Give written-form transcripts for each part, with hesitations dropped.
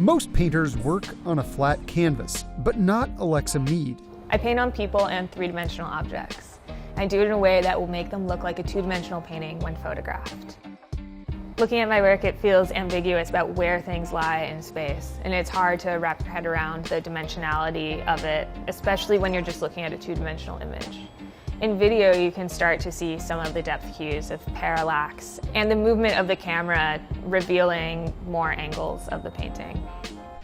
Most painters work on a flat canvas, but not Alexa Mead. I paint on people and three-dimensional objects. I do it in a way that will make them look like a two-dimensional painting when photographed. Looking at my work, it feels ambiguous about where things lie in space, and it's hard to wrap your head around the dimensionality of it, especially when you're just looking at a two-dimensional image. In video, you can start to see some of the depth cues of parallax and the movement of the camera revealing more angles of the painting.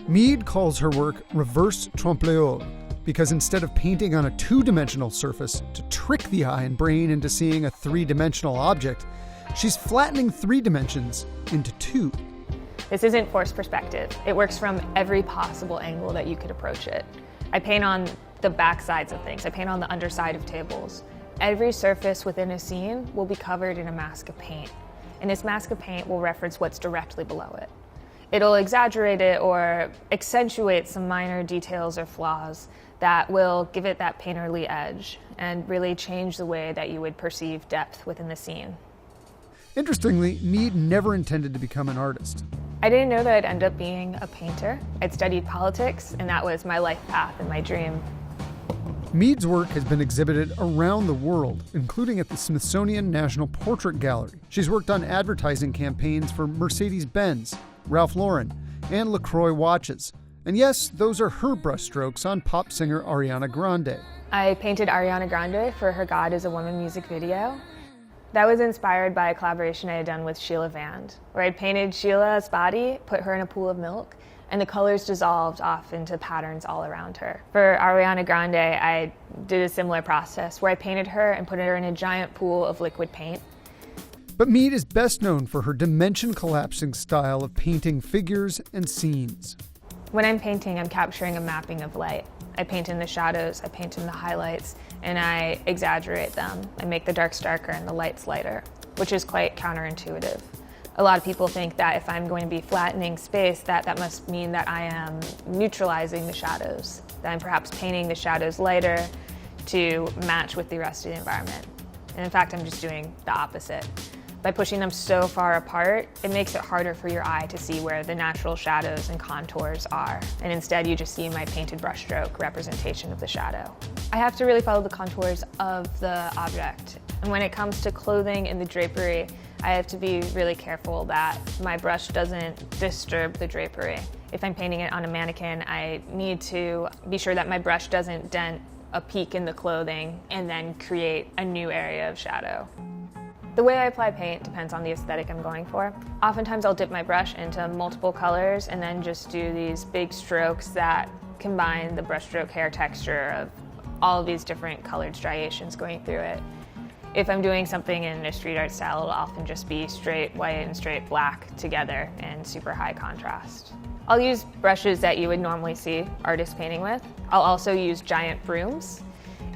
Mead calls her work reverse trompe-l'œil because instead of painting on a two-dimensional surface to trick the eye and brain into seeing a three-dimensional object, she's flattening three dimensions into two. This isn't forced perspective. It works from every possible angle that you could approach it. I paint on the back sides of things. I paint on the underside of tables. Every surface within a scene will be covered in a mask of paint, and this mask of paint will reference what's directly below it. It'll exaggerate it or accentuate some minor details or flaws that will give it that painterly edge and really change the way that you would perceive depth within the scene. Interestingly, Mead never intended to become an artist. I didn't know that I'd end up being a painter. I'd studied politics, and that was my life path and my dream. Mead's work has been exhibited around the world, including at the Smithsonian National Portrait Gallery. She's worked on advertising campaigns for Mercedes-Benz, Ralph Lauren, and LaCroix watches. And yes, those are her brushstrokes on pop singer Ariana Grande. I painted Ariana Grande for her God is a Woman music video. That was inspired by a collaboration I had done with Sheila Vand, where I painted Sheila's body, put her in a pool of milk, and the colors dissolved off into patterns all around her. For Ariana Grande, I did a similar process where I painted her and put her in a giant pool of liquid paint. But Mead is best known for her dimension-collapsing style of painting figures and scenes. When I'm painting, I'm capturing a mapping of light. I paint in the shadows, I paint in the highlights, and I exaggerate them. I make the darks darker and the lights lighter, which is quite counterintuitive. A lot of people think that if I'm going to be flattening space, that must mean that I am neutralizing the shadows, that I'm perhaps painting the shadows lighter to match with the rest of the environment. And in fact, I'm just doing the opposite. By pushing them so far apart, it makes it harder for your eye to see where the natural shadows and contours are. And instead, you just see my painted brushstroke representation of the shadow. I have to really follow the contours of the object. And when it comes to clothing and the drapery, I have to be really careful that my brush doesn't disturb the drapery. If I'm painting it on a mannequin, I need to be sure that my brush doesn't dent a peak in the clothing and then create a new area of shadow. The way I apply paint depends on the aesthetic I'm going for. Oftentimes I'll dip my brush into multiple colors and then just do these big strokes that combine the brushstroke hair texture of all of these different colored striations going through it. If I'm doing something in a street art style, it'll often just be straight white and straight black together in super high contrast. I'll use brushes that you would normally see artists painting with. I'll also use giant brooms.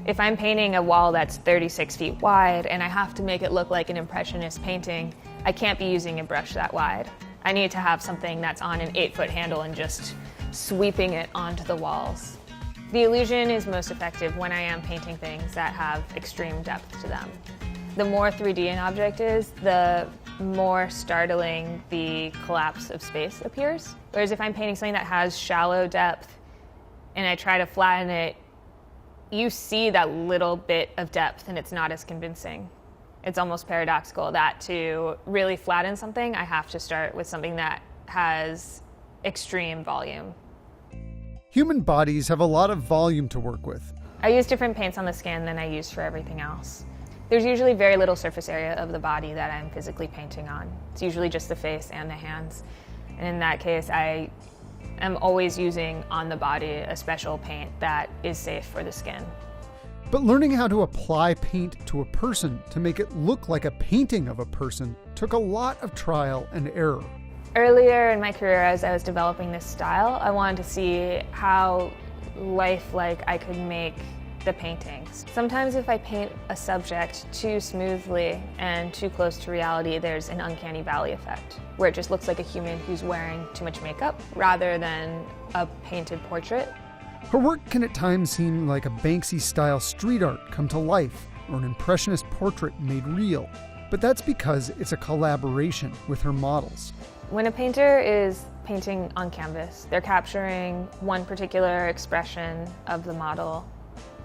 If I'm painting a wall that's 36 feet wide and I have to make it look like an impressionist painting, I can't be using a brush that wide. I need to have something that's on an 8-foot handle and just sweeping it onto the walls. The illusion is most effective when I am painting things that have extreme depth to them. The more 3D an object is, the more startling the collapse of space appears. Whereas if I'm painting something that has shallow depth and I try to flatten it, you see that little bit of depth and it's not as convincing. It's almost paradoxical that to really flatten something, I have to start with something that has extreme volume. Human bodies have a lot of volume to work with. I use different paints on the skin than I use for everything else. There's usually very little surface area of the body that I'm physically painting on. It's usually just the face and the hands. And in that case, I am always using on the body a special paint that is safe for the skin. But learning how to apply paint to a person to make it look like a painting of a person took a lot of trial and error. Earlier in my career, as I was developing this style, I wanted to see how lifelike I could make the paintings. Sometimes if I paint a subject too smoothly and too close to reality, there's an uncanny valley effect, where it just looks like a human who's wearing too much makeup rather than a painted portrait. Her work can at times seem like a Banksy-style street art come to life, or an impressionist portrait made real. But that's because it's a collaboration with her models. When a painter is painting on canvas. They're capturing one particular expression of the model,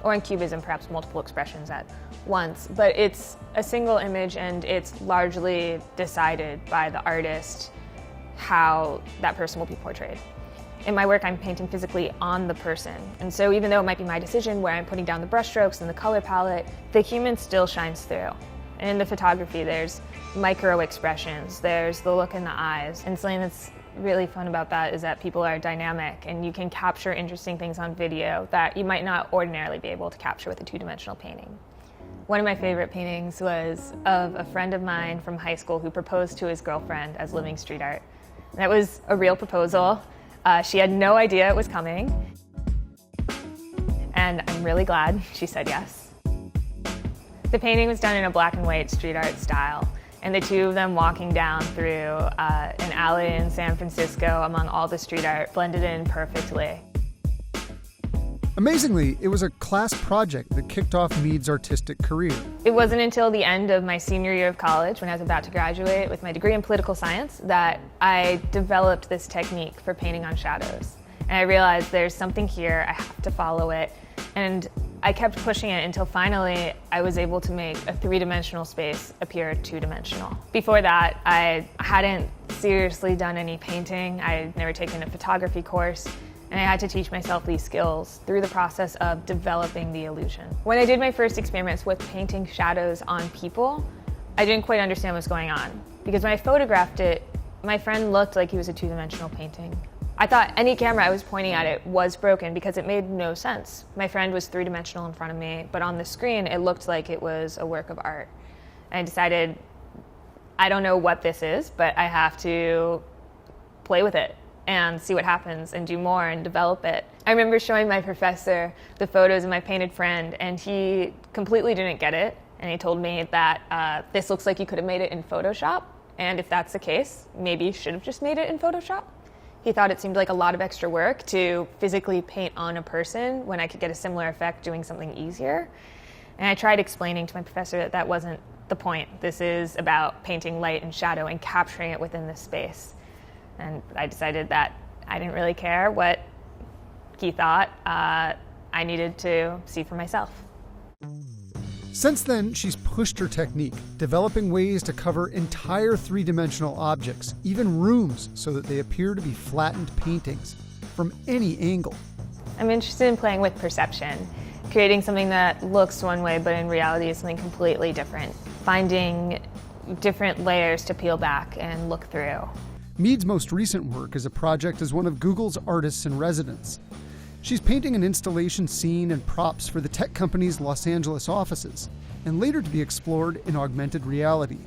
or in Cubism, perhaps multiple expressions at once. But it's a single image, and it's largely decided by the artist how that person will be portrayed. In my work, I'm painting physically on the person. And so even though it might be my decision where I'm putting down the brushstrokes and the color palette, the human still shines through. And in the photography, there's micro expressions, there's the look in the eyes. And something that's really fun about that is that people are dynamic, and you can capture interesting things on video that you might not ordinarily be able to capture with a two-dimensional painting. One of my favorite paintings was of a friend of mine from high school who proposed to his girlfriend as living street art. That was a real proposal. She had no idea it was coming, and I'm really glad she said yes. The painting was done in a black and white street art style, and the two of them walking down through an alley in San Francisco among all the street art blended in perfectly. Amazingly, it was a class project that kicked off Mead's artistic career. It wasn't until the end of my senior year of college, when I was about to graduate with my degree in political science, that I developed this technique for painting on shadows. And I realized there's something here, I have to follow it. And I kept pushing it until finally I was able to make a three-dimensional space appear two-dimensional. Before that, I hadn't seriously done any painting. I had never taken a photography course. And I had to teach myself these skills through the process of developing the illusion. When I did my first experiments with painting shadows on people, I didn't quite understand what's going on. Because when I photographed it, my friend looked like he was a two-dimensional painting. I thought any camera I was pointing at it was broken because it made no sense. My friend was three-dimensional in front of me, but on the screen it looked like it was a work of art. And I decided, I don't know what this is, but I have to play with it and see what happens and do more and develop it. I remember showing my professor the photos of my painted friend, and he completely didn't get it. And he told me that this looks like you could have made it in Photoshop, and if that's the case, maybe you should have just made it in Photoshop. He thought it seemed like a lot of extra work to physically paint on a person when I could get a similar effect doing something easier. And I tried explaining to my professor that that wasn't the point. This is about painting light and shadow and capturing it within this space. And I decided that I didn't really care what he thought. I needed to see for myself. Since then, she's pushed her technique, developing ways to cover entire three-dimensional objects, even rooms, so that they appear to be flattened paintings from any angle. I'm interested in playing with perception, creating something that looks one way, but in reality is something completely different, finding different layers to peel back and look through. Mead's most recent work is a project as one of Google's artists in residence. She's painting an installation scene and props for the tech company's Los Angeles offices, and later to be explored in augmented reality.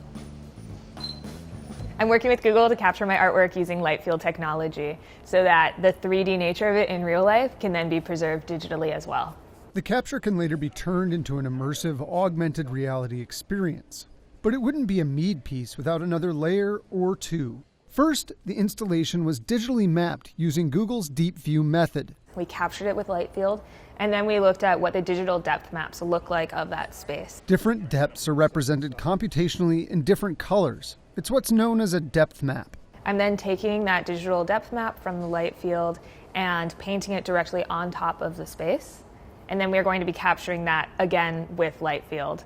I'm working with Google to capture my artwork using light field technology so that the 3D nature of it in real life can then be preserved digitally as well. The capture can later be turned into an immersive augmented reality experience. But it wouldn't be a Mead piece without another layer or two. First, the installation was digitally mapped using Google's Deep View method. We captured it with light field, and then we looked at what the digital depth maps look like of that space. Different depths are represented computationally in different colors. It's what's known as a depth map. I'm then taking that digital depth map from the light field and painting it directly on top of the space. And then we're going to be capturing that again with light field.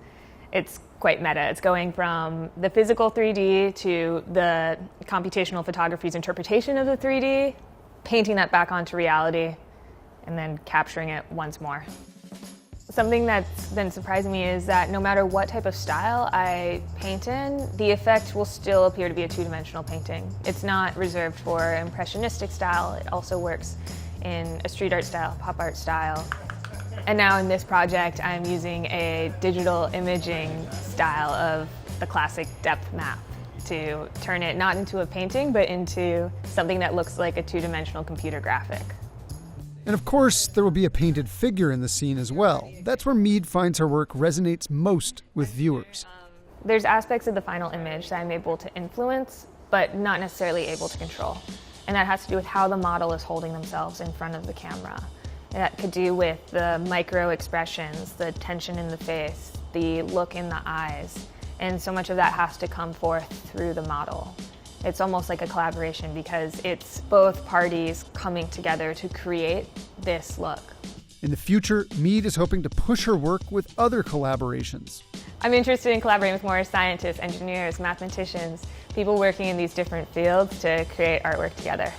It's quite meta. It's going from the physical 3D to the computational photography's interpretation of the 3D, painting that back onto reality, and then capturing it once more. Something that's been surprising me is that no matter what type of style I paint in, the effect will still appear to be a two-dimensional painting. It's not reserved for impressionistic style. It also works in a street art style, pop art style. And now in this project, I'm using a digital imaging style of the classic depth map to turn it not into a painting, but into something that looks like a two-dimensional computer graphic. And of course, there will be a painted figure in the scene as well. That's where Mead finds her work resonates most with viewers. There's aspects of the final image that I'm able to influence, but not necessarily able to control. And that has to do with how the model is holding themselves in front of the camera. That could do with the micro expressions, the tension in the face, the look in the eyes. And so much of that has to come forth through the model. It's almost like a collaboration because it's both parties coming together to create this look. In the future, Mead is hoping to push her work with other collaborations. I'm interested in collaborating with more scientists, engineers, mathematicians, people working in these different fields to create artwork together.